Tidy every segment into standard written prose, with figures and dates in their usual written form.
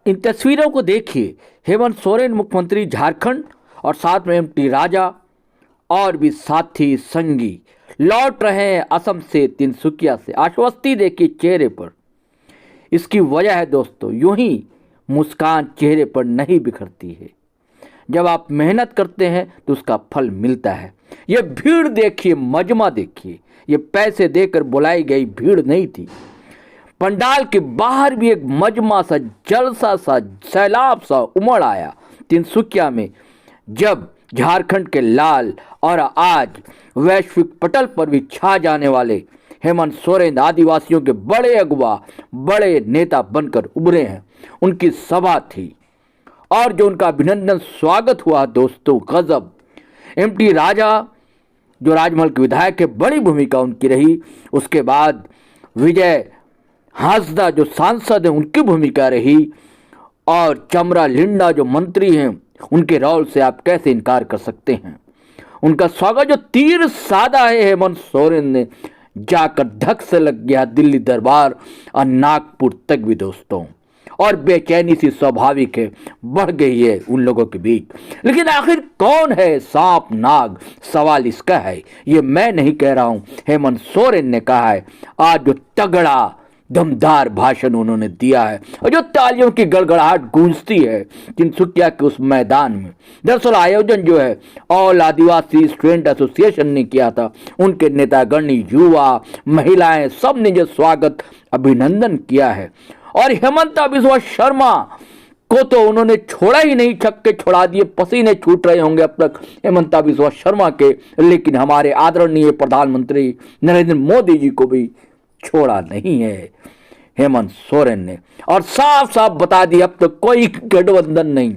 इन तस्वीरों को देखिए। हेमंत सोरेन मुख्यमंत्री झारखंड और साथ में एमटी राजा और भी साथी संगी लौट रहे हैं असम से, तिनसुकिया से। आश्वस्ति देखिए चेहरे पर। इसकी वजह है दोस्तों, यूं ही मुस्कान चेहरे पर नहीं बिखरती है। जब आप मेहनत करते हैं तो उसका फल मिलता है। ये भीड़ देखिए, मजमा देखिए। ये पैसे देकर बुलाई गई भीड़ नहीं थी। पंडाल के बाहर भी एक मजमा सा, जलसा सा, सैलाब सा उमड़ आया तिनसुकिया में, जब झारखंड के लाल और आज वैश्विक पटल पर भी छा जाने वाले हेमंत सोरेन आदिवासियों के बड़े अगुवा, बड़े नेता बनकर उभरे हैं। उनकी सभा थी और जो उनका अभिनंदन स्वागत हुआ दोस्तों, गजब। एमटी राजा जो राजमहल के विधायक है, बड़ी भूमिका उनकी रही। उसके बाद विजय हांसदा जो सांसद हैं, उनकी भूमिका रही। और चमरा लिंडा जो मंत्री हैं, उनके रोल से आप कैसे इनकार कर सकते हैं। उनका स्वागत जो तीर साधा है हेमंत सोरेन ने, जाकर धक से लग गया दिल्ली दरबार और नागपुर तक भी दोस्तों। और बेचैनी सी स्वाभाविक है, बढ़ गई है उन लोगों के बीच। लेकिन आखिर कौन है सांप नाग, सवाल इसका है। ये मैं नहीं कह रहा हूं, हेमंत सोरेन ने कहा है। आज जो तगड़ा दमदार भाषण उन्होंने दिया है और जो तालियों की गड़गड़ाहट गूंजती है तिनसुकिया के उस मैदान में। दरअसल आयोजन जो है ऑल आदिवासी स्टूडेंट एसोसिएशन ने किया था। उनके नेतागण, युवा, महिलाएं, सब ने जो स्वागत अभिनंदन किया है। और हेमंता बिस्वा शर्मा को तो उन्होंने छोड़ा ही नहीं, छक्के छोड़ा दिए। पसीने छूट रहे होंगे अब तक हेमंता बिस्वा शर्मा के, लेकिन हमारे आदरणीय प्रधानमंत्री नरेंद्र मोदी जी को भी छोड़ा नहीं है हेमंत सोरेन ने। और साफ साफ बता दिया, अब तो कोई गठबंधन नहीं,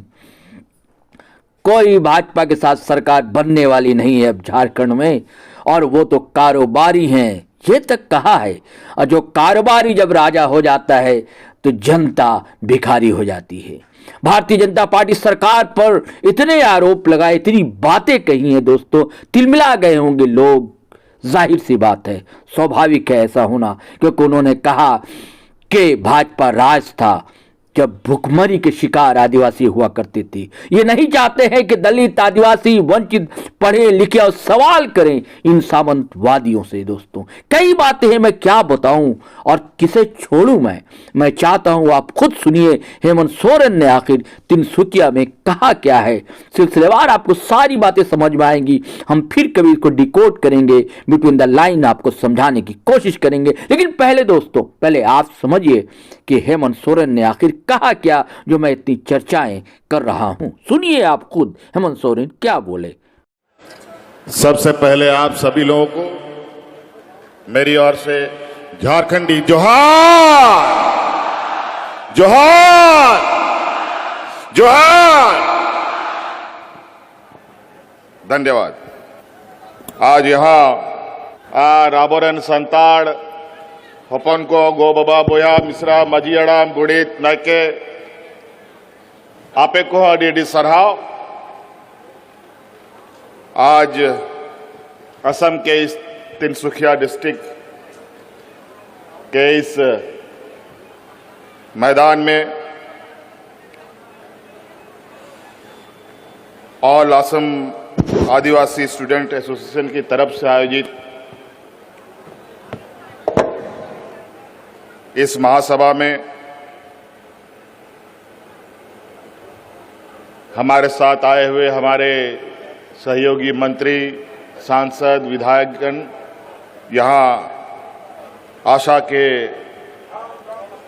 कोई भाजपा के साथ सरकार बनने वाली नहीं है अब झारखंड में। और वो तो कारोबारी हैं, ये तक कहा है। और जो कारोबारी जब राजा हो जाता है तो जनता भिखारी हो जाती है। भारतीय जनता पार्टी सरकार पर इतने आरोप लगाए, इतनी बातें कही हैं दोस्तों, तिलमिला गए होंगे लोग। जाहिर सी बात है, स्वाभाविक है ऐसा होना, क्योंकि उन्होंने कहा कि भाजपा राज था जब भुखमरी के शिकार आदिवासी हुआ करते थे। ये नहीं चाहते हैं कि दलित, आदिवासी, वंचित पढ़े लिखे और सवाल करें इन सामंतवादियों से दोस्तों। कई बातें हैं, मैं क्या बताऊं और किसे छोड़ूं। मैं चाहता हूं आप खुद सुनिए हेमंत सोरेन ने आखिर तिनसुकिया में कहा क्या है। सिलसिलेवार आपको सारी बातें समझ में आएंगी। हम फिर कभी इसको डिकोड करेंगे, बिटवीन द लाइन आपको समझाने की कोशिश करेंगे। लेकिन पहले दोस्तों, पहले आप समझिए कि हेमंत सोरेन ने आखिर कहा क्या, जो मैं इतनी चर्चाएं कर रहा हूं। सुनिए आप खुद हेमंत सोरेन क्या बोले। सबसे पहले आप सभी लोगों को मेरी ओर से झारखंडी जोहार, जोहार, जोहार। धन्यवाद। आज यहाँ राबोरन संताड़ हपन को गो बाबा बोया मिश्रा मजियाड़ाम गुड़ित नाके आपे को अडी सरहाव। आज असम के इस तिनसुकिया डिस्ट्रिक्ट के इस मैदान में ऑल असम आदिवासी स्टूडेंट एसोसिएशन की तरफ से आयोजित इस महासभा में हमारे साथ आए हुए हमारे सहयोगी मंत्री, सांसद, विधायकगण, यहाँ आशा के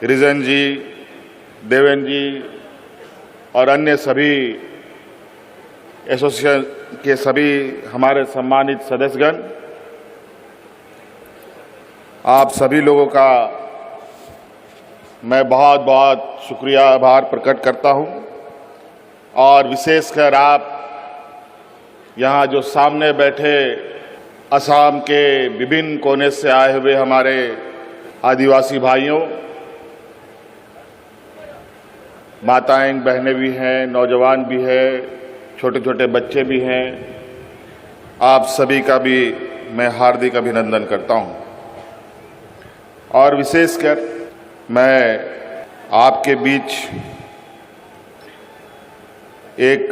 रिजन जी, देवेन जी और अन्य सभी एसोसिएशन के सभी हमारे सम्मानित सदस्यगण, आप सभी लोगों का मैं बहुत बहुत शुक्रिया, आभार प्रकट करता हूं। और विशेषकर आप यहाँ जो सामने बैठे असम के विभिन्न कोने से आए हुए हमारे आदिवासी भाइयों, माताएं, बहनें भी हैं, नौजवान भी हैं, छोटे छोटे बच्चे भी हैं, आप सभी का भी मैं हार्दिक अभिनंदन करता हूं। और विशेषकर मैं आपके बीच एक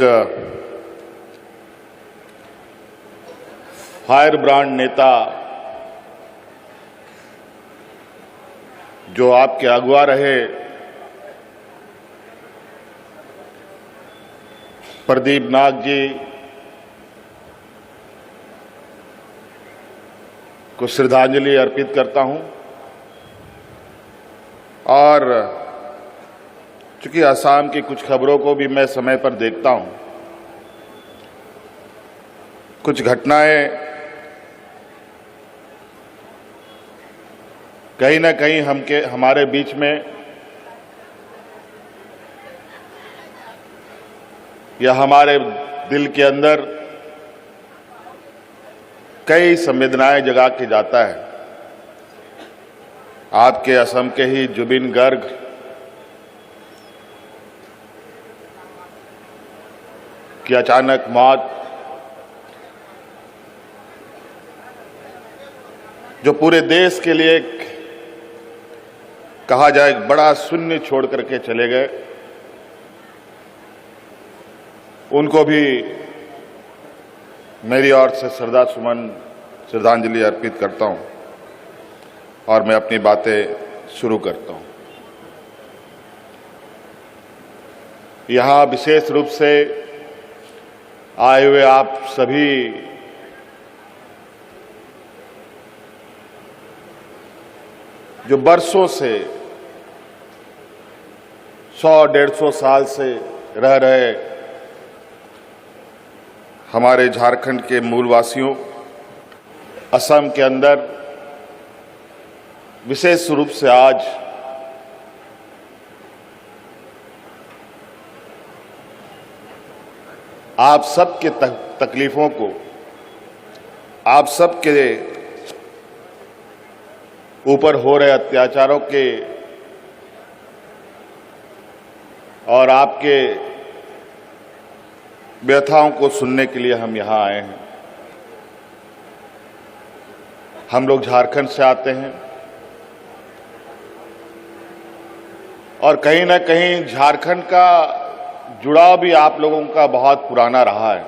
फायर ब्रांड नेता जो आपके अगुवा रहे, प्रदीप नाग जी को श्रद्धांजलि अर्पित करता हूं। और चूंकि असम की कुछ खबरों को भी मैं समय पर देखता हूं, कुछ घटनाएं कहीं ना कहीं हमारे बीच में या हमारे दिल के अंदर कई संवेदनाएं जगा के जाता है। आपके असम के ही जुबिन गर्ग की अचानक मौत, जो पूरे देश के लिए कहा जाए बड़ा शून्य छोड़ करके चले गए, उनको भी मेरी ओर से श्रद्धांजलि अर्पित करता हूं और मैं अपनी बातें शुरू करता हूं। यहां विशेष रूप से आए हुए आप सभी जो बरसों से 100-150 साल से रह रहे हमारे झारखंड के मूलवासियों, असम के अंदर विशेष रूप से आज आप सबके तकलीफों को, आप सबके ऊपर हो रहे अत्याचारों के और आपके व्यथाओं को सुनने के लिए हम यहां आए हैं। हम लोग झारखंड से आते हैं और कहीं ना कहीं झारखंड का जुड़ाव भी आप लोगों का बहुत पुराना रहा है।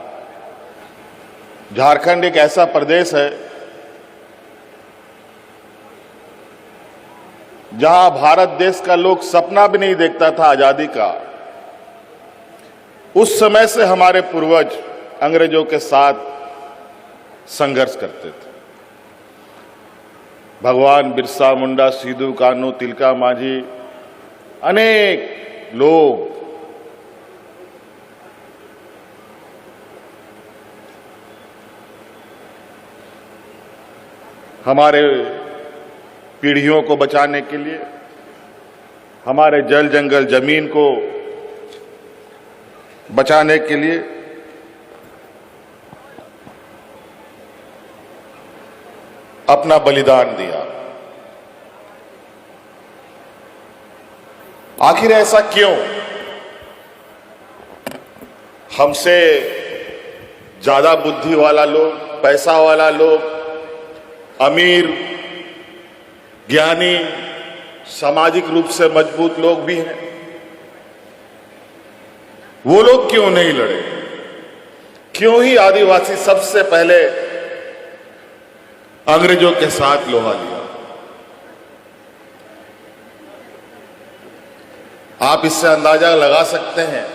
झारखंड एक ऐसा प्रदेश है जहां भारत देश का लोग सपना भी नहीं देखता था आजादी का। उस समय से हमारे पूर्वज अंग्रेजों के साथ संघर्ष करते थे। भगवान बिरसा मुंडा, सिद्धू कान्हू, तिलका मांझी, अनेक लोग हमारे पीढ़ियों को बचाने के लिए, हमारे जल जंगल जमीन को बचाने के लिए अपना बलिदान दिया। आखिर ऐसा क्यों? हमसे ज्यादा बुद्धि वाला लोग, पैसा वाला लोग, अमीर, ज्ञानी, सामाजिक रूप से मजबूत लोग भी हैं, वो लोग क्यों नहीं लड़े? क्यों ही आदिवासी सबसे पहले अंग्रेजों के साथ लोहा लिया? आप इससे अंदाजा लगा सकते हैं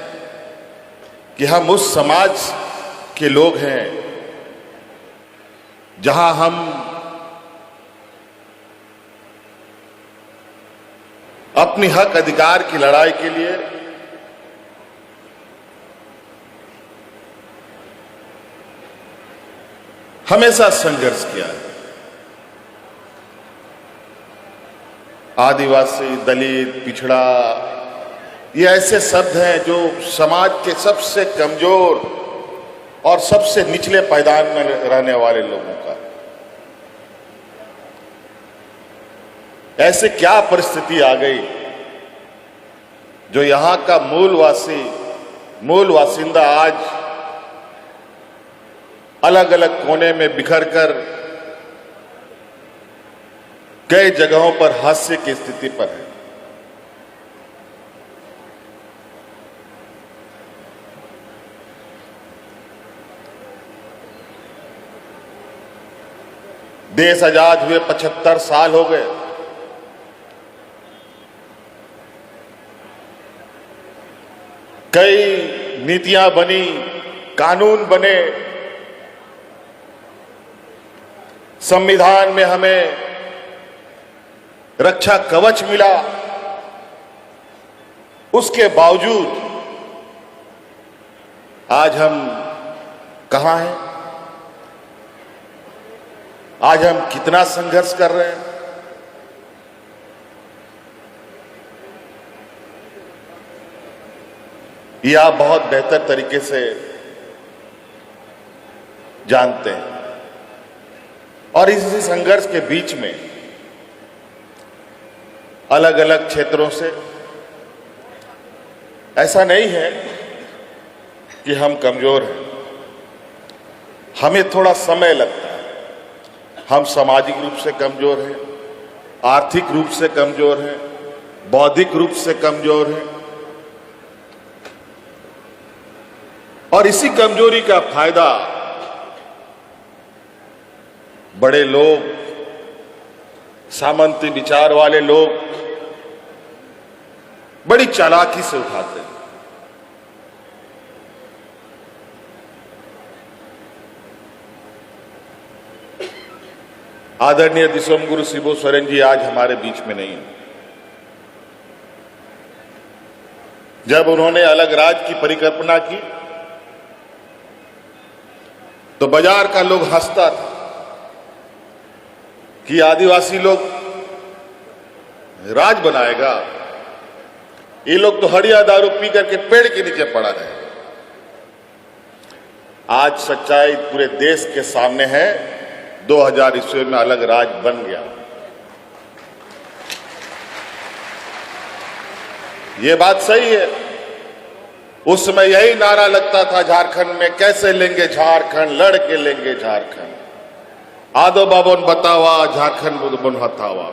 कि हम उस समाज के लोग हैं जहां हम अपनी हक अधिकार की लड़ाई के लिए हमेशा संघर्ष किया है। आदिवासी, दलित, पिछड़ा, ये ऐसे शब्द हैं जो समाज के सबसे कमजोर और सबसे निचले पायदान में रहने वाले लोगों का। ऐसे क्या परिस्थिति आ गई जो यहां का मूल वासिंदा आज अलग अलग कोने में बिखर कर कई जगहों पर हास्य की स्थिति पर है। देश आजाद हुए 75 साल हो गए। कई नीतियां बनी, कानून बने, संविधान में हमें रक्षा कवच मिला। उसके बावजूद आज हम कहां हैं? आज हम कितना संघर्ष कर रहे हैं? ये आप बहुत बेहतर तरीके से जानते हैं। और इसी संघर्ष के बीच में अलग अलग क्षेत्रों से ऐसा नहीं है कि हम कमजोर हैं, हमें थोड़ा समय लगता है। हम सामाजिक रूप से कमजोर हैं, आर्थिक रूप से कमजोर हैं, बौद्धिक रूप से कमजोर हैं, और इसी कमजोरी का फायदा बड़े लोग, सामंती विचार वाले लोग बड़ी चालाकी से उठाते हैं। आदरणीय दिसोम गुरु शिबू सोरेन जी आज हमारे बीच में नहीं है। जब उन्होंने अलग राज्य की परिकल्पना की तो बाजार का लोग हंसता था कि आदिवासी लोग राज बनाएगा, ये लोग तो हड़िया दारू पी करके पेड़ के नीचे पड़ा रहे। आज सच्चाई पूरे देश के सामने है। 2000 ईस्वी में अलग राज बन गया। ये बात सही है। उस समय यही नारा लगता था झारखंड में, कैसे लेंगे झारखंड, लड़ के लेंगे झारखंड। आदो बाबन बतावा, झारखंड बन हतावा।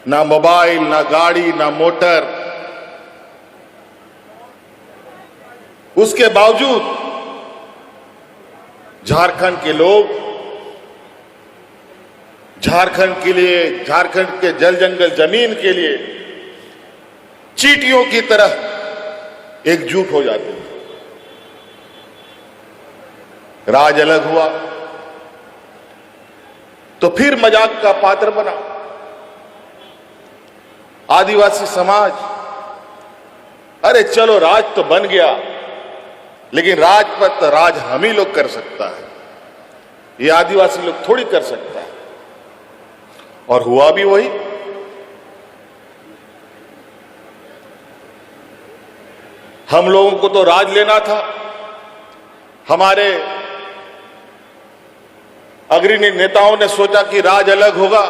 ना मोबाइल, ना गाड़ी, ना मोटर, उसके बावजूद झारखंड के लोग झारखंड के लिए, झारखंड के जल जंगल जमीन के लिए चींटियों की तरह एकजुट हो जाते थे। राज अलग हुआ तो फिर मजाक का पात्र बना। आदिवासी समाज, अरे चलो राज तो बन गया, लेकिन राज पर तो राज हम ही लोग कर सकता है, ये आदिवासी लोग थोड़ी कर सकता है। और हुआ भी वही। हम लोगों को तो राज लेना था। हमारे अग्रणी नेताओं ने सोचा कि राज अलग होगा,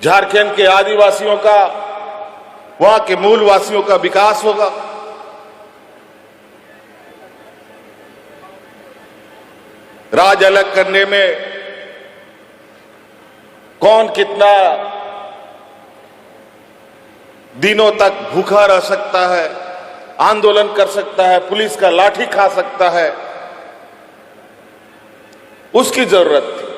झारखंड के आदिवासियों का, वहां के मूल वासियों का विकास होगा। राज अलग करने में कौन कितना दिनों तक भूखा रह सकता है, आंदोलन कर सकता है, पुलिस का लाठी खा सकता है, उसकी जरूरत थी।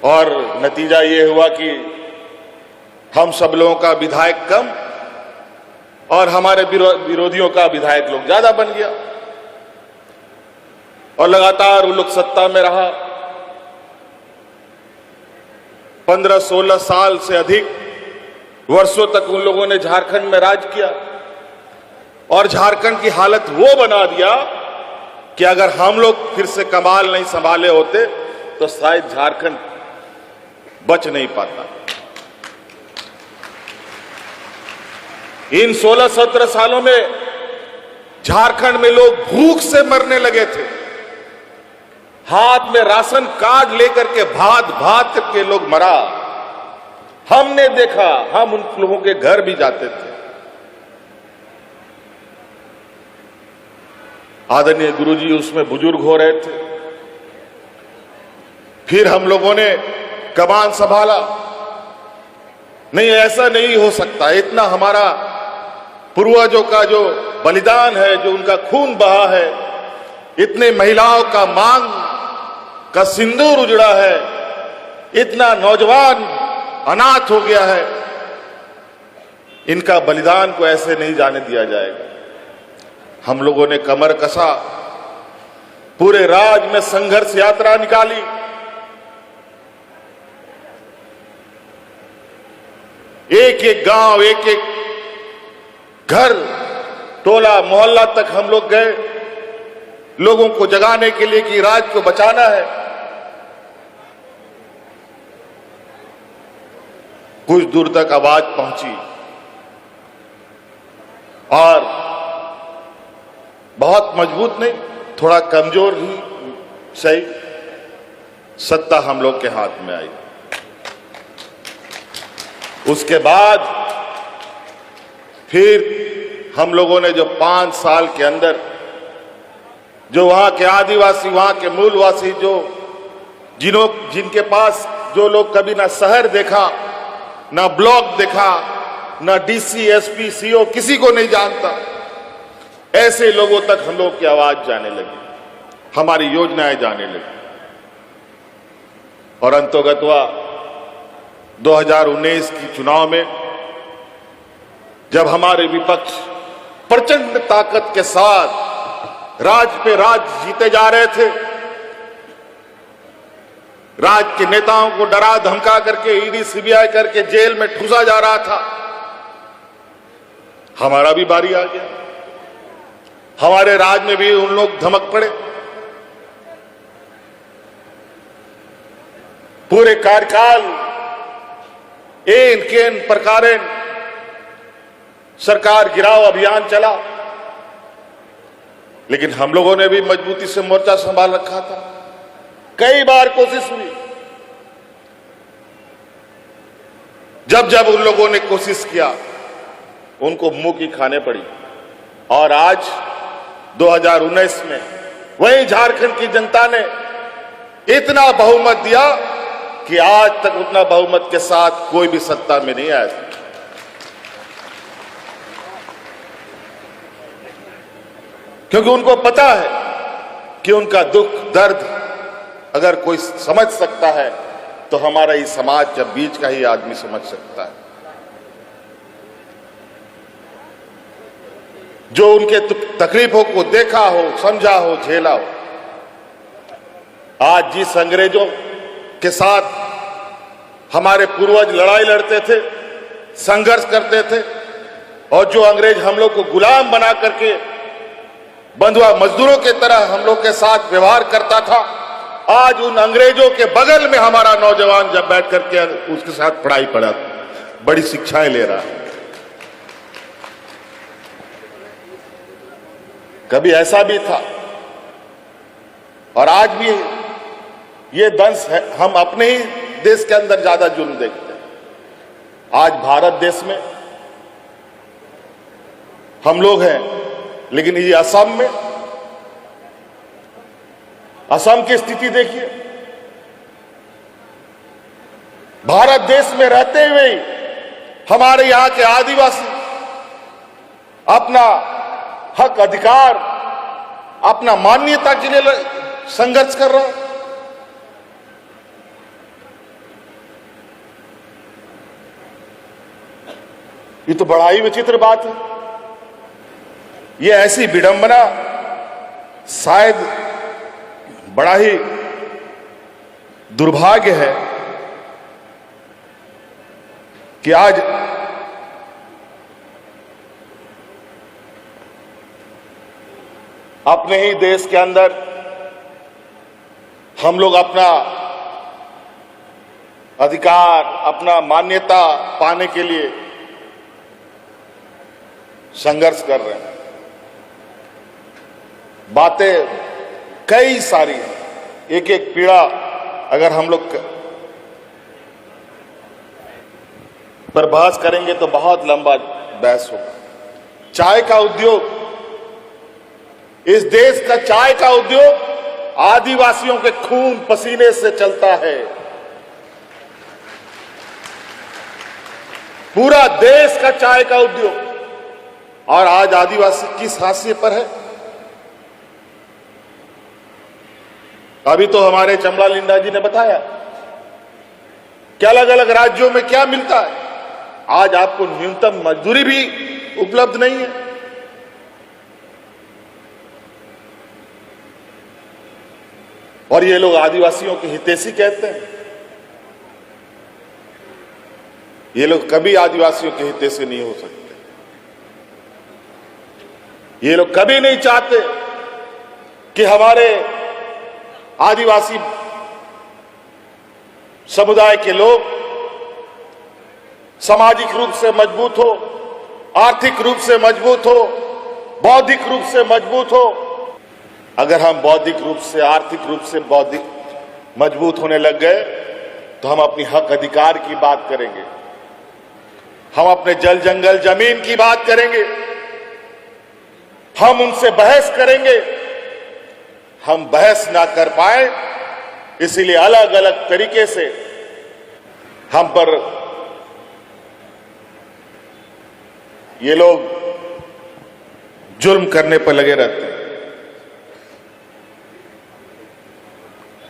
और नतीजा ये हुआ कि हम सब लोगों का विधायक कम और हमारे विरोधियों का विधायक लोग ज्यादा बन गया। और लगातार वो लोग सत्ता में रहा। 15-16 साल से अधिक वर्षों तक उन लोगों ने झारखंड में राज किया और झारखंड की हालत वो बना दिया कि अगर हम लोग फिर से कमाल नहीं संभाले होते तो शायद झारखंड बच नहीं पाता। इन 16-17 सालों में झारखंड में लोग भूख से मरने लगे थे। हाथ में राशन कार्ड लेकर के भात भात करके लोग मरा। हमने देखा, हम उन लोगों के घर भी जाते थे। आदरणीय गुरुजी उसमें बुजुर्ग हो रहे थे। फिर हम लोगों ने कमान संभाला नहीं, ऐसा नहीं हो सकता। इतना हमारा पूर्वजों का जो बलिदान है, जो उनका खून बहा है, इतने महिलाओं का मांग का सिंदूर उजड़ा है, इतना नौजवान अनाथ हो गया है, इनका बलिदान को ऐसे नहीं जाने दिया जाएगा। हम लोगों ने कमर कसा, पूरे राज्य में संघर्ष यात्रा निकाली, एक एक गांव, एक एक घर, टोला मोहल्ला तक हम लोग गए, लोगों को जगाने के लिए कि राज्य को बचाना है। कुछ दूर तक आवाज पहुंची और बहुत मजबूत नहीं, थोड़ा कमजोर ही सही, सत्ता हम लोग के हाथ में आई। उसके बाद फिर हम लोगों ने जो 5 साल के अंदर जो वहां के आदिवासी, वहां के मूलवासी, जो जिनके पास जो लोग कभी ना शहर देखा, ना ब्लॉक देखा, ना डीसी, एसपी, सीओ, किसी को नहीं जानता, ऐसे लोगों तक हम लोग की आवाज जाने लगी, हमारी योजनाएं जाने लगी। और अंतोगत्वा 2019 की चुनाव में जब हमारे विपक्ष प्रचंड ताकत के साथ राज्य पे राज्य जीते जा रहे थे, राज्य के नेताओं को डरा धमका करके ईडी सीबीआई करके जेल में ठूसा जा रहा था, हमारा भी बारी आ गया। हमारे राज्य में भी उन लोग धमक पड़े। पूरे कार्यकाल एन केन प्रकारेण सरकार गिराव अभियान चला, लेकिन हम लोगों ने भी मजबूती से मोर्चा संभाल रखा था। कई बार कोशिश हुई, जब जब उन लोगों ने कोशिश किया उनको मुंह की खाने पड़ी। और आज 2019 में वही झारखंड की जनता ने इतना बहुमत दिया कि आज तक उतना बहुमत के साथ कोई भी सत्ता में नहीं आया। क्योंकि उनको पता है कि उनका दुख दर्द अगर कोई समझ सकता है तो हमारा ये समाज के बीच का ही आदमी समझ सकता है, जो उनके तकलीफों को देखा हो, समझा हो, झेला हो। आज जिस अंग्रेजों के साथ हमारे पूर्वज लड़ाई लड़ते थे, संघर्ष करते थे, और जो अंग्रेज हम लोग को गुलाम बना करके बंधुआ मजदूरों की तरह हम लोग के साथ व्यवहार करता था, आज उन अंग्रेजों के बगल में हमारा नौजवान जब बैठ करके उसके साथ पढ़ाई पढ़ा, बड़ी शिक्षाएं ले रहा है। कभी ऐसा भी था और आज भी ये दंश है, हम अपने ही देश के अंदर ज्यादा जुल्म देखते हैं। आज भारत देश में हम लोग हैं, लेकिन ये असम में, असम की स्थिति देखिए। भारत देश में रहते हुए हमारे यहां के आदिवासी अपना हक अधिकार, अपना मान्यता के लिए संघर्ष कर रहा है। ये तो बड़ा ही विचित्र बात है। ये ऐसी विडंबना शायद बड़ा ही दुर्भाग्य है कि आज अपने ही देश के अंदर हम लोग अपना अधिकार, अपना मान्यता पाने के लिए संघर्ष कर रहे हैं। बातें कई सारी हैं, एक एक पीड़ा अगर हम लोग पर बहस करेंगे तो बहुत लंबा बहस होगा। चाय का उद्योग, इस देश का चाय का उद्योग आदिवासियों के खून पसीने से चलता है। पूरा देश का चाय का उद्योग, और आज आदिवासी किस हाशिए पर है? अभी तो हमारे चमड़ा लिंडा जी ने बताया कि अलग अलग राज्यों में क्या मिलता है। आज आपको न्यूनतम मजदूरी भी उपलब्ध नहीं है। और ये लोग आदिवासियों के हितैषी कहते हैं। ये लोग कभी आदिवासियों के हितैषी नहीं हो सकते। ये लोग कभी नहीं चाहते कि हमारे आदिवासी समुदाय के लोग सामाजिक रूप से मजबूत हो, आर्थिक रूप से मजबूत हो, बौद्धिक रूप से मजबूत हो। अगर हम बौद्धिक रूप से, आर्थिक रूप से मजबूत होने लग गए तो हम अपनी हक अधिकार की बात करेंगे, हम अपने जल जंगल जमीन की बात करेंगे, हम उनसे बहस करेंगे। हम बहस ना कर पाए, इसीलिए अलग अलग तरीके से हम पर ये लोग जुर्म करने पर लगे रहते हैं।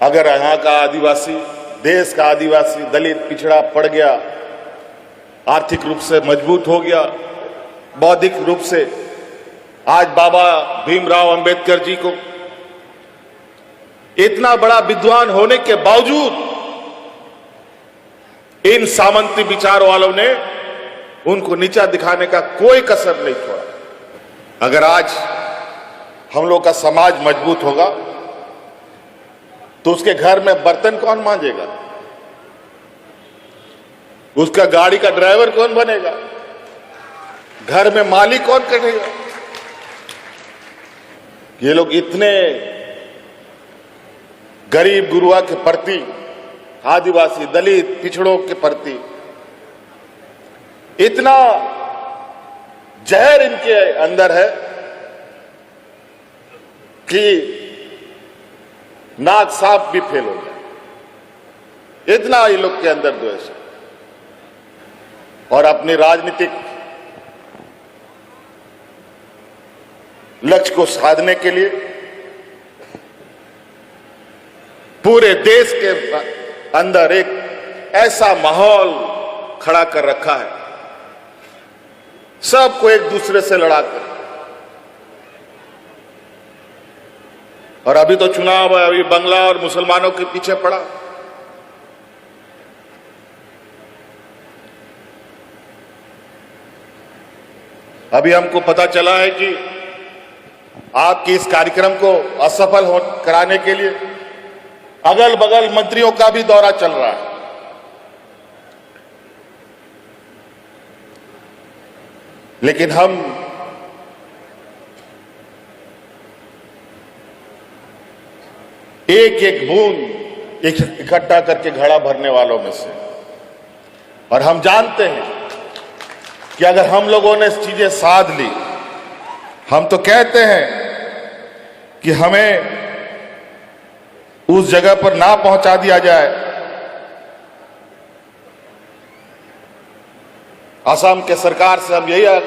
अगर यहां का आदिवासी, देश का आदिवासी, दलित, पिछड़ा पड़ गया, आर्थिक रूप से मजबूत हो गया, बौद्धिक रूप से, आज बाबा भीमराव अंबेडकर जी को इतना बड़ा विद्वान होने के बावजूद इन सामंती विचार वालों ने उनको नीचा दिखाने का कोई कसर नहीं छोड़ा। अगर आज हम लोग का समाज मजबूत होगा तो उसके घर में बर्तन कौन मांजेगा, उसका गाड़ी का ड्राइवर कौन बनेगा, घर में मालिक कौन करेगा। ये लोग इतने गरीब गुरुआ के प्रति, आदिवासी, दलित, पिछड़ों के प्रति इतना जहर इनके अंदर है कि नाक साफ भी फेल हो जाए। इतना ये लोग के अंदर द्वेष है। और अपने राजनीतिक लक्ष्य को साधने के लिए पूरे देश के अंदर एक ऐसा माहौल खड़ा कर रखा है, सबको एक दूसरे से लड़ाकर। और अभी तो चुनाव है, अभी बंगला और मुसलमानों के पीछे पड़ा। अभी हमको पता चला है कि आपके इस कार्यक्रम को असफल कराने के लिए अगल बगल मंत्रियों का भी दौरा चल रहा है। लेकिन हम एक एक बूंद इकट्ठा करके घड़ा भरने वालों में से, और हम जानते हैं कि अगर हम लोगों ने चीजें साध ली, हम तो कहते हैं कि हमें उस जगह पर ना पहुंचा दिया जाए। असम के सरकार से हम यही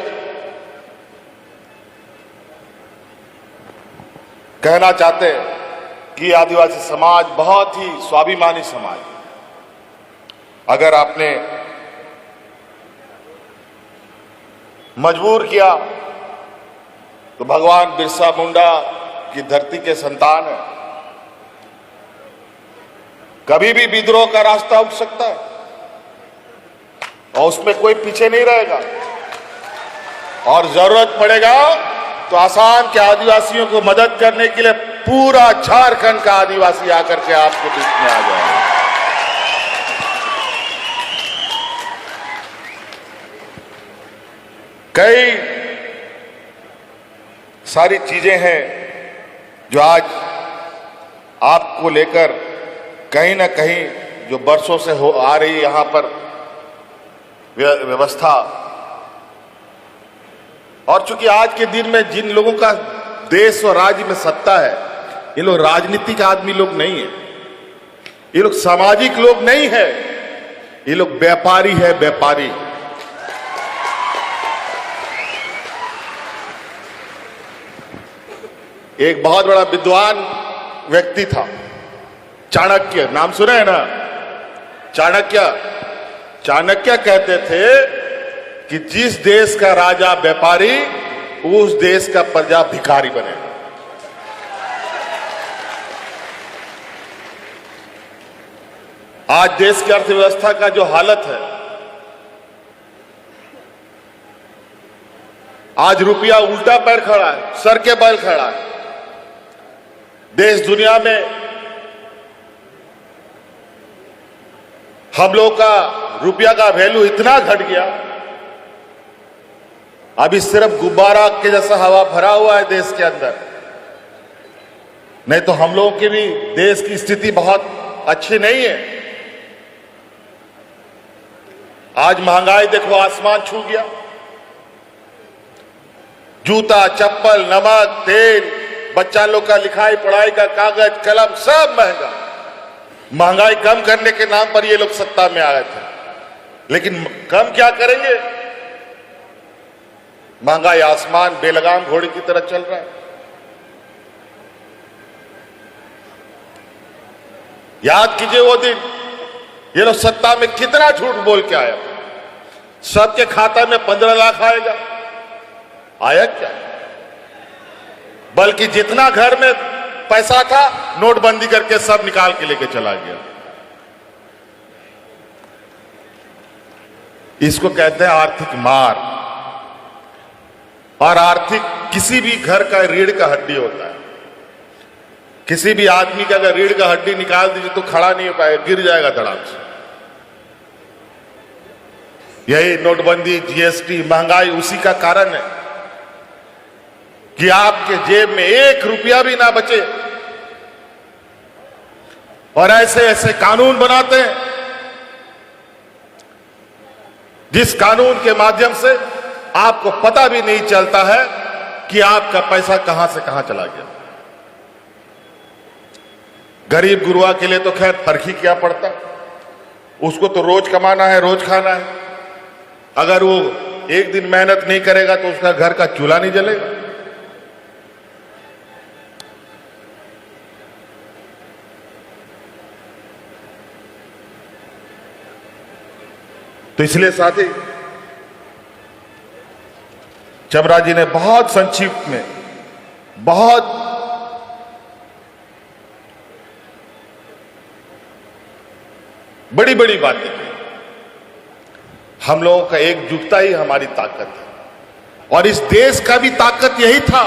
कहना चाहते हैं कि आदिवासी समाज बहुत ही स्वाभिमानी समाज है। अगर आपने मजबूर किया तो भगवान बिरसा मुंडा की धरती के संतान है, कभी भी विद्रोह का रास्ता उठ सकता है और उसमें कोई पीछे नहीं रहेगा। और जरूरत पड़ेगा तो आसाम के आदिवासियों को मदद करने के लिए पूरा झारखंड का आदिवासी आकर के आपके बीच में आ जाएगा। कई सारी चीजें हैं जो आज आपको लेकर कहीं ना कहीं जो बरसों से हो आ रही यहां पर व्यवस्था, और चूंकि आज के दिन में जिन लोगों का देश और राज्य में सत्ता है, ये लोग राजनीतिक आदमी लोग नहीं है, ये लोग सामाजिक लोग नहीं है, ये लोग व्यापारी है, व्यापारी। एक बहुत बड़ा विद्वान व्यक्ति था, चाणक्य, नाम सुने हैं ना? चाणक्य। चाणक्य कहते थे कि जिस देश का राजा व्यापारी, उस देश का प्रजा भिखारी बने। आज देश की अर्थव्यवस्था का जो हालत है, आज रुपया उल्टा पैर खड़ा है, सर के बल खड़ा है। देश दुनिया में हम लोग का रुपया का वैल्यू इतना घट गया, अभी सिर्फ गुब्बारा के जैसा हवा भरा हुआ है देश के अंदर। नहीं तो हम लोगों की भी देश की स्थिति बहुत अच्छी नहीं है। आज महंगाई देखो आसमान छू गया। जूता, चप्पल, नमक, तेल, बच्चा लोग का लिखाई पढ़ाई का कागज, कलम, सब महंगा। महंगाई कम करने के नाम पर ये लोग सत्ता में आए थे, लेकिन कम क्या करेंगे? महंगाई आसमान बेलगाम घोड़े की तरह चल रहा है। याद कीजिए वो दिन, ये लोग सत्ता में कितना झूठ बोल के आया। सबके खाता में 15 लाख आएगा, आया क्या? बल्कि जितना घर में पैसा था, नोटबंदी करके सब निकाल के लेके चला गया। इसको कहते हैं आर्थिक मार। और आर्थिक, किसी भी घर का रीढ़ का हड्डी होता है। किसी भी आदमी का अगर रीढ़ का हड्डी निकाल दीजिए तो खड़ा नहीं हो पाएगा, गिर जाएगा धड़ाम से। यही नोटबंदी, जीएसटी, महंगाई उसी का कारण है कि आपके जेब में 1 रुपया भी ना बचे। और ऐसे ऐसे कानून बनाते हैं जिस कानून के माध्यम से आपको पता भी नहीं चलता है कि आपका पैसा कहां से कहां चला गया। गरीब गुरुआ के लिए तो खैर फर्क ही क्या पड़ता, उसको तो रोज कमाना है, रोज खाना है। अगर वो एक दिन मेहनत नहीं करेगा तो उसका घर का चूल्हा नहीं जलेगा। तो इसलिए साथी, चबरा जी ने बहुत संक्षिप्त में बहुत बड़ी बड़ी बातें की। हम लोगों का एकजुटता ही हमारी ताकत है, और इस देश का भी ताकत यही था।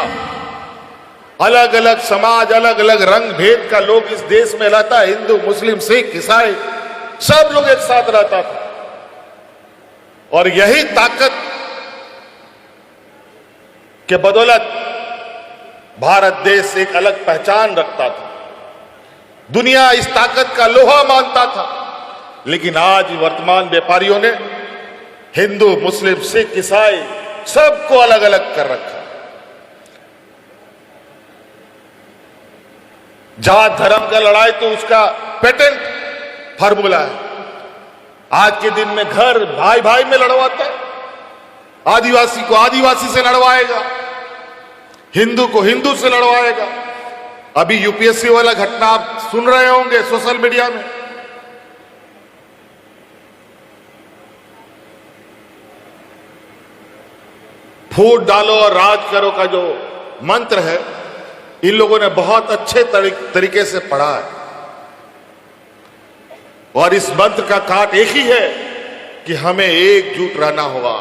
अलग अलग समाज, अलग अलग रंग भेद का लोग इस देश में रहता है, हिंदू, मुस्लिम, सिख, ईसाई, सब लोग एक साथ रहता था। और यही ताकत के बदौलत भारत देश एक अलग पहचान रखता था। दुनिया इस ताकत का लोहा मानता था। लेकिन आज वर्तमान व्यापारियों ने हिंदू, मुस्लिम, सिख, ईसाई सबको अलग अलग कर रखा। जात धर्म का लड़ाई तो उसका पेटेंट फार्मूला है। आज के दिन में घर भाई भाई में लड़वाता है, आदिवासी को आदिवासी से लड़वाएगा, हिंदू को हिंदू से लड़वाएगा। अभी यूपीएससी वाला घटना आप सुन रहे होंगे सोशल मीडिया में। फूट डालो और राज करो का जो मंत्र है, इन लोगों ने बहुत अच्छे तरीके से पढ़ा है। और इस मंत्र का काट एक ही है कि हमें एकजुट रहना होगा।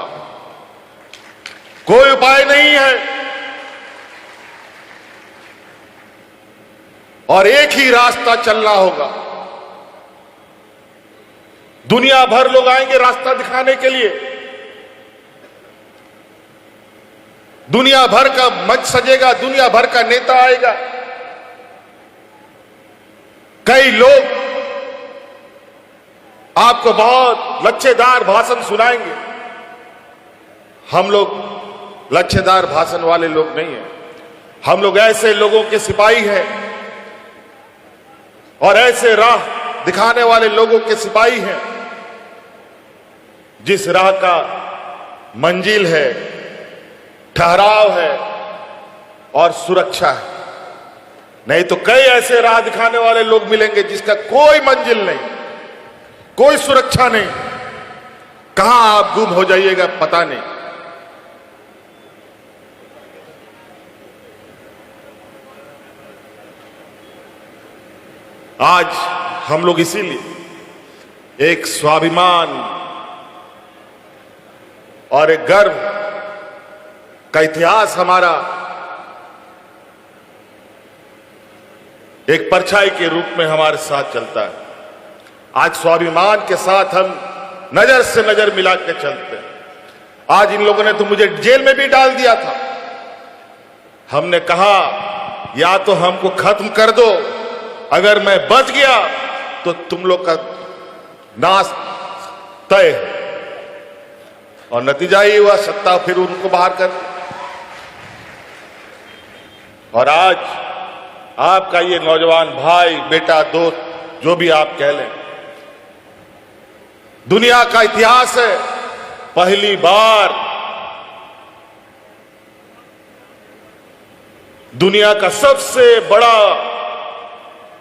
कोई उपाय नहीं है, और एक ही रास्ता चलना होगा। दुनिया भर लोग आएंगे रास्ता दिखाने के लिए, दुनिया भर का मंच सजेगा, दुनिया भर का नेता आएगा। कई लोग आपको बहुत लच्छेदार भाषण सुनाएंगे। हम लोग लच्छेदार भाषण वाले लोग नहीं हैं। हम लोग ऐसे लोगों के सिपाही हैं और ऐसे राह दिखाने वाले लोगों के सिपाही हैं जिस राह का मंजिल है, ठहराव है और सुरक्षा है। नहीं तो कई ऐसे राह दिखाने वाले लोग मिलेंगे जिसका कोई मंजिल नहीं, कोई सुरक्षा नहीं, कहां आप गुम हो जाइएगा पता नहीं। आज हम लोग इसीलिए एक स्वाभिमान और एक गर्व का इतिहास हमारा एक परछाई के रूप में हमारे साथ चलता है। आज स्वाभिमान के साथ हम नजर से नजर मिला के चलते हैं। आज इन लोगों ने तो मुझे जेल में भी डाल दिया था। हमने कहा या तो हमको खत्म कर दो, अगर मैं बच गया तो तुम लोग का नाश तय है। और नतीजा ही हुआ, सत्ता फिर उनको बाहर कर। और आज आपका ये नौजवान भाई, बेटा, दोस्त, जो भी आप कह लें, दुनिया का इतिहास है, पहली बार दुनिया का सबसे बड़ा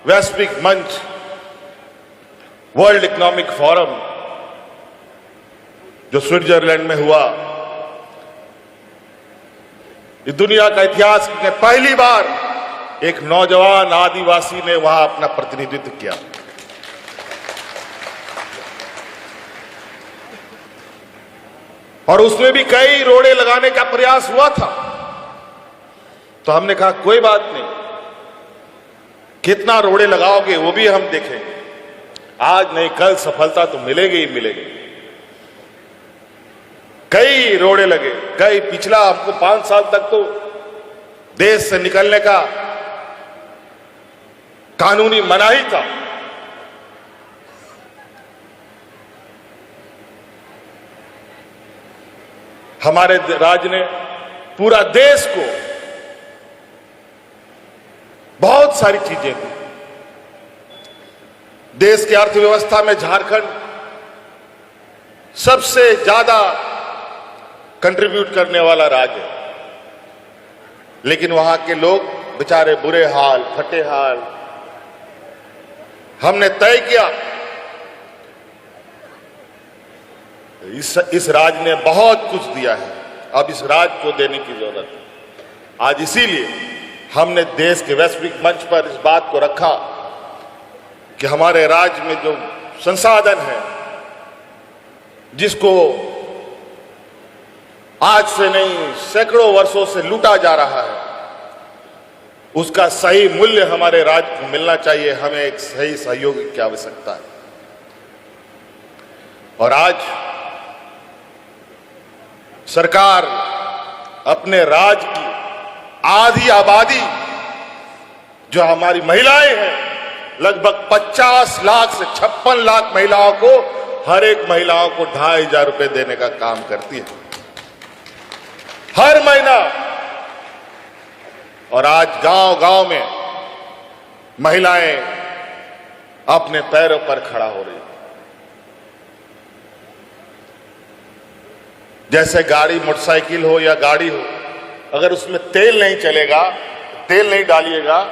वैश्विक मंच वर्ल्ड इकोनॉमिक फोरम जो स्विट्जरलैंड में हुआ, इस दुनिया का इतिहास में पहली बार एक नौजवान आदिवासी ने वहां अपना प्रतिनिधित्व किया। और उसमें भी कई रोड़े लगाने का प्रयास हुआ था। तो हमने कहा कोई बात नहीं, कितना रोड़े लगाओगे वो भी हम देखेंगे, आज नहीं कल सफलता तो मिलेगी ही मिलेगी। कई रोड़े लगे, कई पिछला हमको 5 साल तक तो देश से निकलने का कानूनी मनाही था। हमारे राज्य ने पूरा देश को बहुत सारी चीजें दी। देश की अर्थव्यवस्था में झारखंड सबसे ज्यादा कंट्रीब्यूट करने वाला राज्य है, लेकिन वहां के लोग बेचारे बुरे हाल, फटे हाल। हमने तय किया इस राज्य ने बहुत कुछ दिया है, अब इस राज्य को देने की जरूरत है। आज इसीलिए हमने देश के वैश्विक मंच पर इस बात को रखा कि हमारे राज्य में जो संसाधन है, जिसको आज से नहीं सैकड़ों वर्षों से लूटा जा रहा है, उसका सही मूल्य हमारे राज्य को मिलना चाहिए। हमें एक सही सहयोग की आवश्यकता है। और आज सरकार अपने राज्य की आधी आबादी जो हमारी महिलाएं हैं, लगभग 50 लाख से 56 लाख महिलाओं को, हर एक महिलाओं को 2500 रुपए देने का काम करती है हर महीना। और आज गांव-गांव में महिलाएं अपने पैरों पर खड़ा हो रही। जैसे गाड़ी, मोटरसाइकिल हो या गाड़ी हो, अगर उसमें तेल नहीं चलेगा, तेल नहीं डालिएगा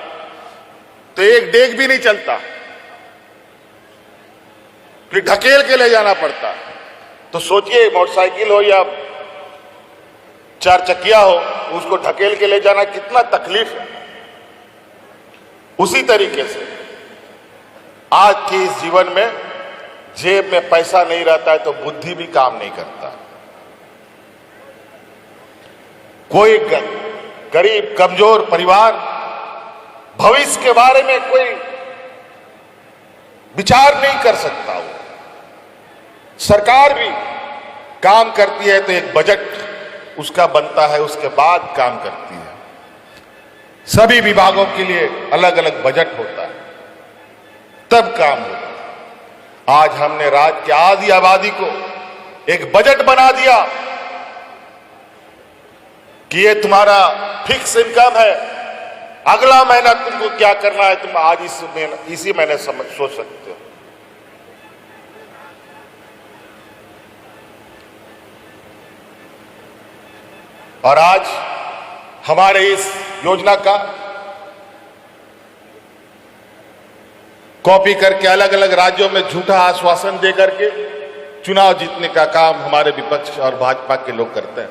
तो एक डेग भी नहीं चलता, फिर ढकेल के ले जाना पड़ता। तो सोचिए, मोटरसाइकिल हो या 4 चक्किया हो, उसको ढकेल के ले जाना कितना तकलीफ है। उसी तरीके से आज के इस जीवन में जेब में पैसा नहीं रहता है तो बुद्धि भी काम नहीं करता। कोई गरीब कमजोर परिवार भविष्य के बारे में कोई विचार नहीं कर सकता। वो सरकार भी काम करती है तो एक बजट उसका बनता है, उसके बाद काम करती है। सभी विभागों के लिए अलग अलग बजट होता है, तब काम होता है। आज हमने राज्य की आधी आबादी को एक बजट बना दिया कि ये तुम्हारा फिक्स इनकम है, अगला महीना तुमको क्या करना है तुम आज इसी महीने सोच सकते हो। और आज हमारे इस योजना का कॉपी करके अलग अलग राज्यों में झूठा आश्वासन दे करके चुनाव जीतने का काम हमारे विपक्ष और भाजपा के लोग करते हैं।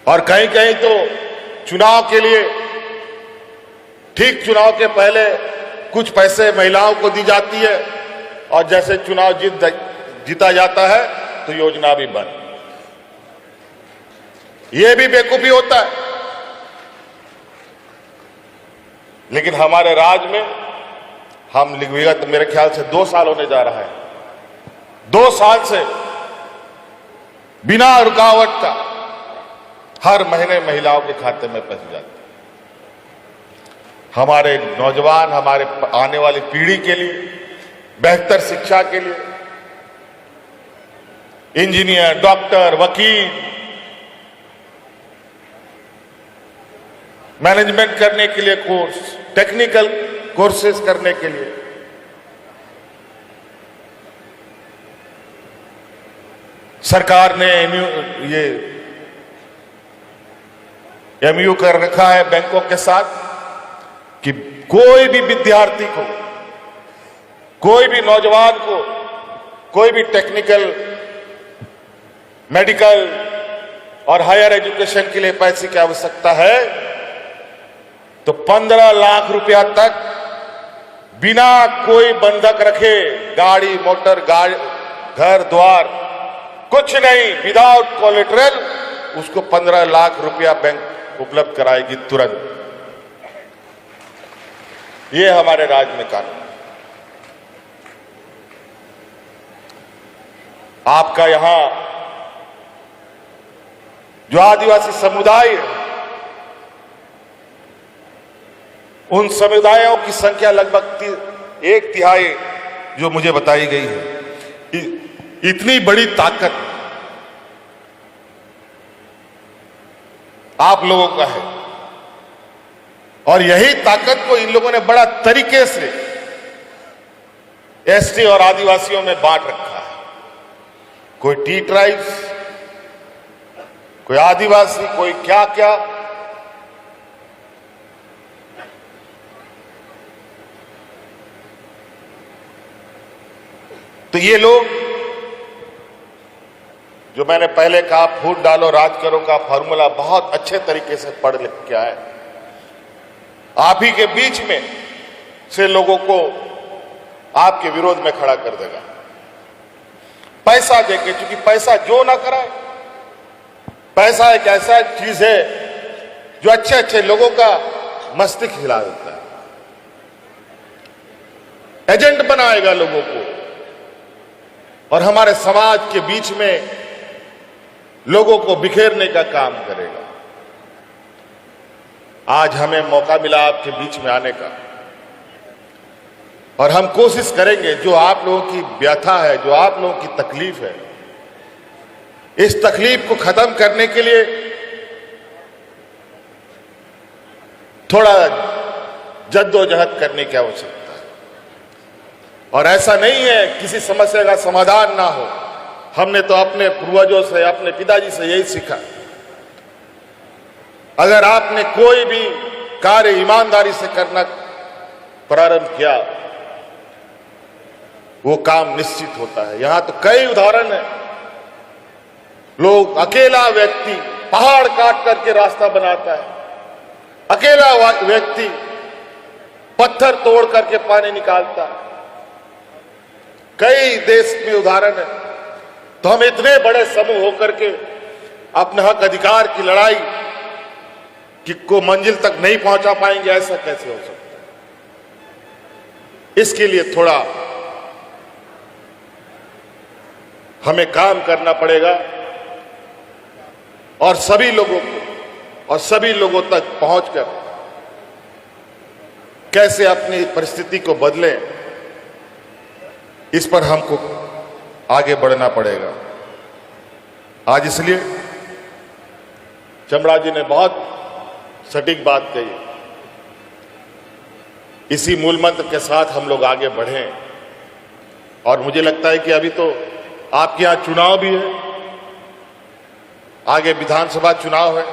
और कहीं कहीं तो चुनाव के लिए ठीक चुनाव के पहले कुछ पैसे महिलाओं को दी जाती है और जैसे चुनाव जीता जाता है तो योजना भी बंद। यह भी बेवकूफी होता है। लेकिन हमारे राज्य में हम विगत मेरे ख्याल से 2 साल होने जा रहा है, 2 साल से बिना रुकावट का हर महीने महिलाओं के खाते में पैसे जाते हैं। हमारे नौजवान, हमारे आने वाली पीढ़ी के लिए बेहतर शिक्षा के लिए इंजीनियर, डॉक्टर, वकील, मैनेजमेंट करने के लिए कोर्स, टेक्निकल कोर्सेज करने के लिए सरकार ने ये एमयू कर रखा है बैंकों के साथ कि कोई भी विद्यार्थी को, कोई भी नौजवान को, कोई भी टेक्निकल, मेडिकल और हायर एजुकेशन के लिए पैसे की आवश्यकता है तो 15 लाख रुपया तक बिना कोई बंधक रखे, गाड़ी, मोटर, घर द्वार कुछ नहीं, विदाउट कोलेटरल उसको 15 लाख रुपया बैंक उपलब्ध कराएगी तुरंत। ये हमारे राज्य में कानून। आपका यहां जो आदिवासी समुदाय है, उन समुदायों की संख्या लगभग 1/3 जो मुझे बताई गई है। इतनी बड़ी ताकत आप लोगों का है और यही ताकत को इन लोगों ने बड़ा तरीके से एसटी और आदिवासियों में बांट रखा है। कोई टी ट्राइब्स, कोई आदिवासी, कोई क्या क्या। तो ये लोग, जो मैंने पहले कहा फूट डालो राज करो का फॉर्मूला बहुत अच्छे तरीके से पढ़ लिख के आए। आप ही के बीच में से लोगों को आपके विरोध में खड़ा कर देगा पैसा देके, क्योंकि पैसा जो ना कराए। पैसा एक ऐसा चीज है जो अच्छे अच्छे लोगों का मस्तिष्क हिला देता है, एजेंट बनाएगा लोगों को और हमारे समाज के बीच में लोगों को बिखेरने का काम करेगा। आज हमें मौका मिला आपके बीच में आने का और हम कोशिश करेंगे जो आप लोगों की व्यथा है, जो आप लोगों की तकलीफ है, इस तकलीफ को खत्म करने के लिए थोड़ा जद्दोजहद करने की आवश्यकता है। और ऐसा नहीं है किसी समस्या का समाधान ना हो। हमने तो अपने पूर्वजों से, अपने पिताजी से यही सीखा, अगर आपने कोई भी कार्य ईमानदारी से करना प्रारंभ किया वो काम निश्चित होता है। यहां तो कई उदाहरण है, लोग, अकेला व्यक्ति पहाड़ काट करके रास्ता बनाता है, अकेला व्यक्ति पत्थर तोड़ करके पानी निकालता है। कई देश में उदाहरण है। तो हम इतने बड़े समूह होकर के अपने हक अधिकार की लड़ाई को मंजिल तक नहीं पहुंचा पाएंगे, ऐसा कैसे हो सकता है? इसके लिए थोड़ा हमें काम करना पड़ेगा और सभी लोगों को और सभी लोगों तक पहुंचकर कैसे अपनी परिस्थिति को बदलें, इस पर हमको आगे बढ़ना पड़ेगा। आज इसलिए चमड़ा जी ने बहुत सटीक बात कही। इसी मूल मंत्र के साथ हम लोग आगे बढ़ें और मुझे लगता है कि अभी तो आपके यहां चुनाव भी है, आगे विधानसभा चुनाव है।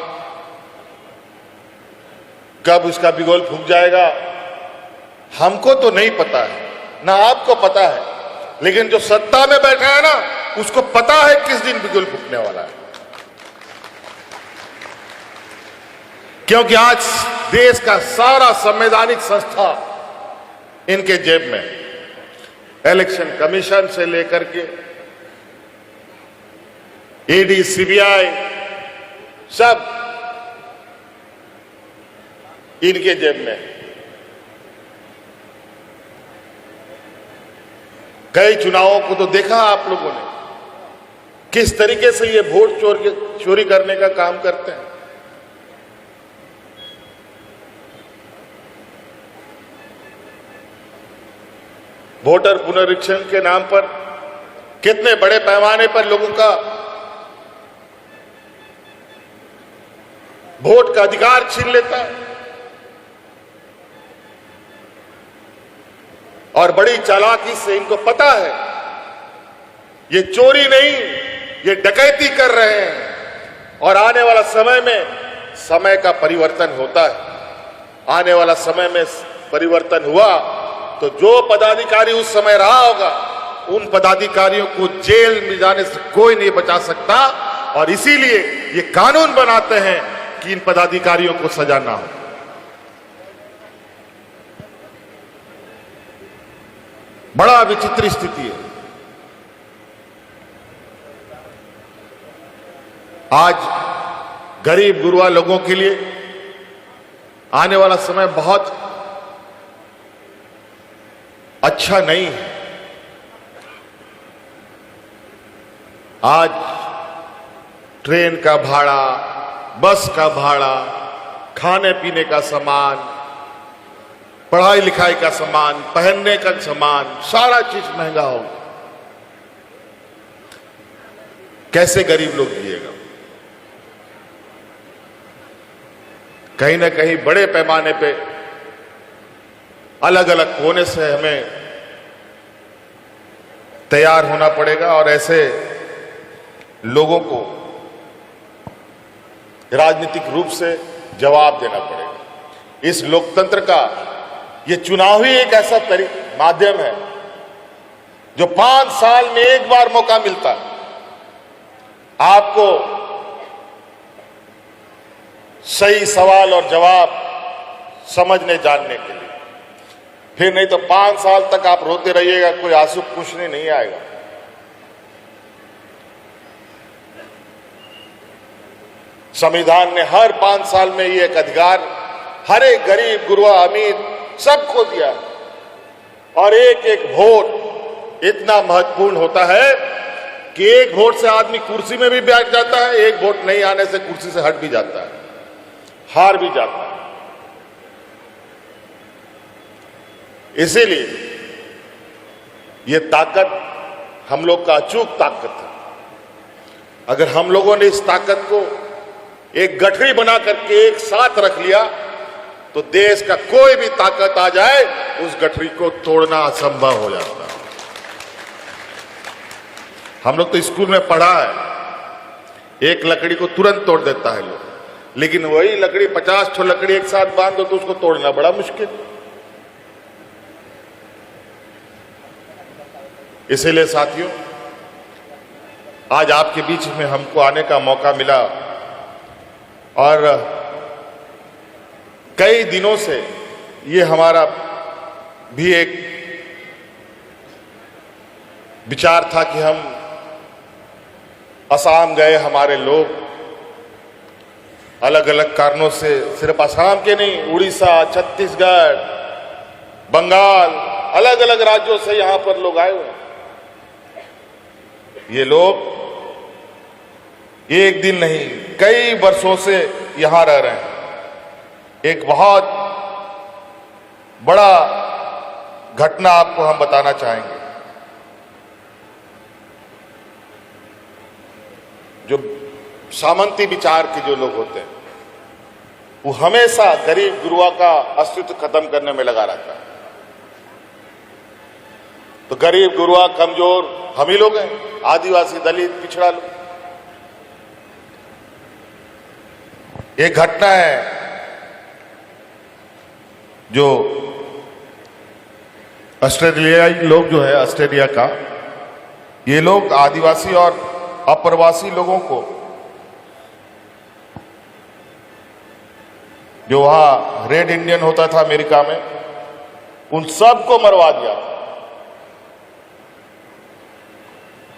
कब उसका बिगुल फूक जाएगा हमको तो नहीं पता है, ना आपको पता है, लेकिन जो सत्ता में बैठा है ना उसको पता है किस दिन बिगुल फूकने वाला है। क्योंकि आज देश का सारा संवैधानिक संस्था इनके जेब में, इलेक्शन कमीशन से लेकर के ईडी, सीबीआई सब इनके जेब में। कई चुनावों को तो देखा आप लोगों ने किस तरीके से ये वोट चोरी करने का काम करते हैं। वोटर पुनरीक्षण के नाम पर कितने बड़े पैमाने पर लोगों का वोट का अधिकार छीन लेता है और बड़ी चालाकी से इनको पता है ये चोरी नहीं, ये डकैती कर रहे हैं। और आने वाला समय में समय का परिवर्तन होता है। आने वाला समय में परिवर्तन हुआ तो जो पदाधिकारी उस समय रहा होगा उन पदाधिकारियों को जेल में जाने से कोई नहीं बचा सकता। और इसीलिए ये कानून बनाते हैं कि इन पदाधिकारियों को सजा ना हो। बड़ा विचित्र स्थिति है। आज गरीब गुरबा लोगों के लिए आने वाला समय बहुत अच्छा नहीं है। आज ट्रेन का भाड़ा, बस का भाड़ा, खाने पीने का सामान, पढ़ाई लिखाई का सामान, पहनने का सामान, सारा चीज महंगा होगा। कैसे गरीब लोग जिएगा? कहीं ना कहीं बड़े पैमाने पे अलग अलग कोने से हमें तैयार होना पड़ेगा और ऐसे लोगों को राजनीतिक रूप से जवाब देना पड़ेगा। इस लोकतंत्र का ये चुनाव ही एक ऐसा माध्यम है जो 5 साल में एक बार मौका मिलता है आपको सही सवाल और जवाब समझने जानने के लिए। फिर नहीं तो 5 साल तक आप रोते रहिएगा, कोई आंसू पूछने नहीं आएगा। संविधान ने हर 5 साल में ये एक अधिकार हर एक गरीब, गुरबा, अमीर सबको दिया। और एक एक वोट इतना महत्वपूर्ण होता है कि एक वोट से आदमी कुर्सी में भी बैठ जाता है, एक वोट नहीं आने से कुर्सी से हट भी जाता है, हार भी जाता है। इसीलिए ये ताकत हम लोग का अचूक ताकत है। अगर हम लोगों ने इस ताकत को एक गठरी बना करके एक साथ रख लिया तो देश का कोई भी ताकत आ जाए उस गठरी को तोड़ना असंभव हो जाता है। हम लोग तो स्कूल में पढ़ा है एक लकड़ी को तुरंत तोड़ देता है लोग, लेकिन वही लकड़ी 50 ठो लकड़ी एक साथ बांध दो तो उसको तोड़ना बड़ा मुश्किल। इसीलिए साथियों आज आपके बीच में हमको आने का मौका मिला और कई दिनों से ये हमारा भी एक विचार था कि हम असम गए, हमारे लोग अलग अलग कारणों से, सिर्फ असम के नहीं, उड़ीसा, छत्तीसगढ़, बंगाल, अलग अलग राज्यों से यहां पर लोग आए हुए हैं। ये लोग एक दिन नहीं कई वर्षों से यहां रह रहे हैं। एक बहुत बड़ा घटना आपको हम बताना चाहेंगे। जो सामंती विचार के जो लोग होते हैं वो हमेशा गरीब गुरबा का अस्तित्व खत्म करने में लगा रहता है। तो गरीब गुरबा कमजोर हम ही लोग हैं, आदिवासी, दलित, पिछड़ा लोग। एक घटना है जो ऑस्ट्रेलियाई लोग जो है ऑस्ट्रेलिया का, ये लोग आदिवासी और अप्रवासी लोगों को जो वहां रेड इंडियन होता था अमेरिका में, उन सबको मरवा दिया।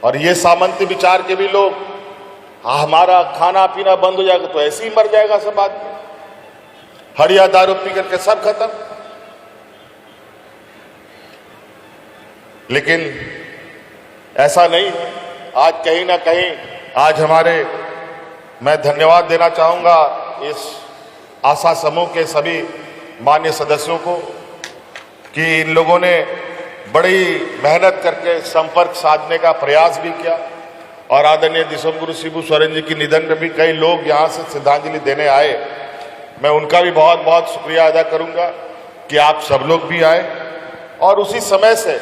और ये सामंती विचार के भी लोग, हमारा खाना पीना बंद हो जाएगा तो ऐसे ही मर जाएगा सब आदमी, हड़िया दारू पी करके सब खत्म। लेकिन ऐसा नहीं है। आज कहीं ना कहीं आज मैं धन्यवाद देना चाहूंगा इस आशा समूह के सभी मान्य सदस्यों को कि इन लोगों ने बड़ी मेहनत करके संपर्क साधने का प्रयास भी किया। और आदरणीय दिसोमगुरु शिबू सोरेन जी की निधन में भी कई लोग यहाँ से श्रद्धांजलि देने आए। मैं उनका भी बहुत बहुत शुक्रिया अदा करूंगा कि आप सब लोग भी आए। और उसी समय से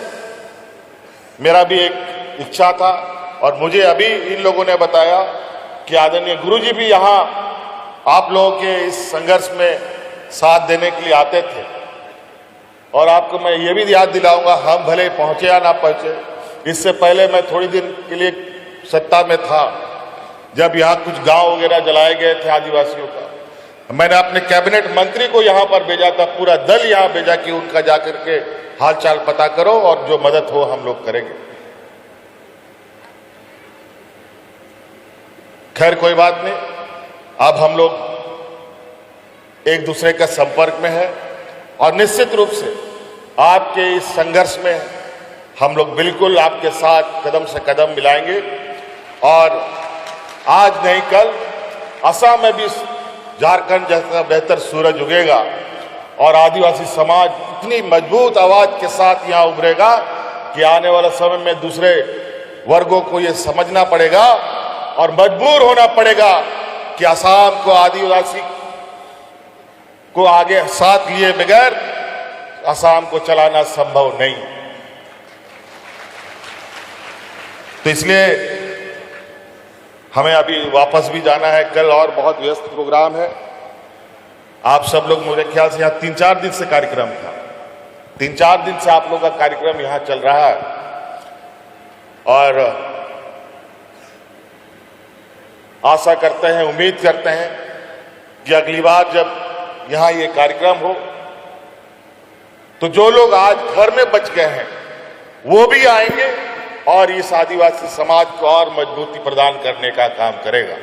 मेरा भी एक इच्छा था और मुझे अभी इन लोगों ने बताया कि आदरणीय गुरुजी भी यहाँ आप लोगों के इस संघर्ष में साथ देने के लिए आते थे। और आपको मैं ये भी याद दिलाऊंगा, हम भले पहुंचे या ना पहुंचे, इससे पहले मैं थोड़ी दिन के लिए सत्ता में था जब यहाँ कुछ गांव वगैरह जलाए गए थे आदिवासियों का। मैंने अपने कैबिनेट मंत्री को यहाँ पर भेजा था, पूरा दल यहाँ भेजा कि उनका जाकर के हालचाल पता करो और जो मदद हो हम लोग करेंगे। खैर कोई बात नहीं, अब हम लोग एक दूसरे के संपर्क में हैं और निश्चित रूप से आपके इस संघर्ष में हम लोग बिल्कुल आपके साथ कदम से कदम मिलाएंगे। और आज नहीं कल असम में भी झारखंड जैसा बेहतर सूरज उगेगा और आदिवासी समाज इतनी मजबूत आवाज के साथ यहाँ उभरेगा कि आने वाले समय में दूसरे वर्गों को ये समझना पड़ेगा और मजबूर होना पड़ेगा कि असम को आदिवासी को आगे साथ लिए बगैर असम को चलाना संभव नहीं। तो इसलिए हमें अभी वापस भी जाना है, कल और बहुत व्यस्त प्रोग्राम है। आप सब लोग, मुझे ख्याल से यहाँ 3-4 दिन से कार्यक्रम था, 3-4 दिन से आप लोगों का कार्यक्रम यहाँ चल रहा है। और आशा करते हैं, उम्मीद करते हैं कि अगली बार जब यहाँ ये कार्यक्रम हो तो जो लोग आज घर में बच गए हैं वो भी आएंगे और इस आदिवासी समाज को और मजबूती प्रदान करने का काम करेगा।